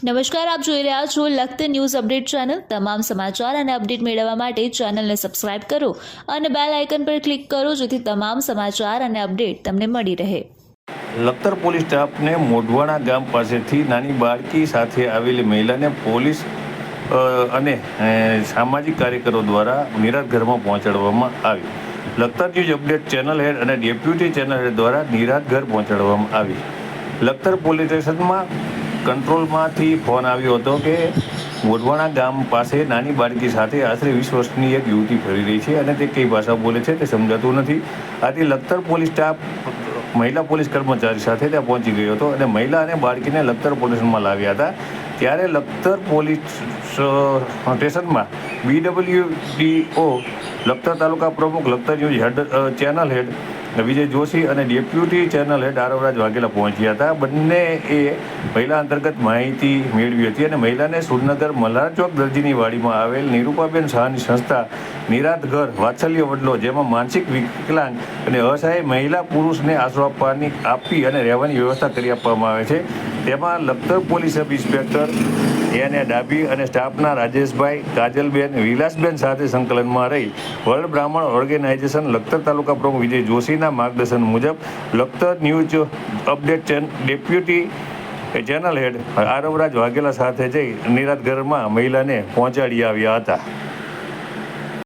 નમસ્કાર, આપ જોઈ રહ્યા છો લખત ન્યૂઝ અપડેટ ચેનલ। તમામ સમાચાર અને અપડેટ મેળવવા માટે ચેનલને સબસ્ક્રાઇબ કરો અને બેલ આઇકન પર ક્લિક કરો જેથી તમામ સમાચાર અને અપડેટ તમને મળી રહે। લખતર પોલીસ સ્ટાફને મોઢવાણા ગામ પાસેથી નાની બાળકી સાથે આવેલી મહિલાને પોલીસ અને સામાજિક કાર્યકરો દ્વારા નિરાત ઘરમાં પહોંચાડવામાં આવી। Lakhtar news update channel head અને ડેપ્યુટી ચેનલ હેડ દ્વારા નિરાત ઘર પહોંચાડવામાં આવી। લખતર પોલીસ સ્ટેશનમાં કંટ્રોલમાંથી ફોન આવ્યો હતો કે મોઢવાણા ગામ પાસે નાની બાળકી સાથે આશરે 20 વર્ષની એક યુવતી ફરી રહી છે અને તે કઈ ભાષા બોલે છે તે સમજાતું નથી। આથી લખતર પોલીસ સ્ટાફ મહિલા પોલીસ કર્મચારી સાથે ત્યાં પહોંચી ગયો હતો અને મહિલા અને બાળકીને લખતર પોલીસમાં લાવ્યા હતા। ત્યારે લખતર પોલીસ સ્ટેશનમાં BWDO લખતર તાલુકા પ્રમુખ લખતર ન્યૂઝ હેડ ચેનલ હેડ વિજય જોશી અને deputy channel head Aravraj Vaghela પહોંચ્યા હતા। બંનેએ મહિલા અંતર્ગત માહિતી મેળવી હતી અને મહિલાને સુરનગર મલ્હાર ચોક દરજીની વાડીમાં આવેલ નિરૂપાબેન શાહની સંસ્થા નિરાત ઘર વાત્સલ્ય વડલો જેમાં માનસિક વિકલાંગ અને અસહાય મહિલા પુરુષને આશરો આપી અને રહેવાની વ્યવસ્થા કરી આપવામાં આવે છે। તેમાં લખતર પોલીસ સબ ઇન્સ્પેક્ટર એને ડાબી અને સ્ટાફના રાજેશભાઈ, કાજલબેન, વિલાસબેન સાથે સંકલનમાં રહી વર્લ્ડ બ્રાહ્મણ ઓર્ગેનાઇઝેશન લખતર તાલુકા પ્રમુખ વિજય જોશીના માર્ગદર્શન મુજબ Lakhtar news update deputy channel head Aravraj Vaghela સાથે જઈ નિરાત ઘરમાં મહિલાને પહોંચાડી આવ્યા હતા।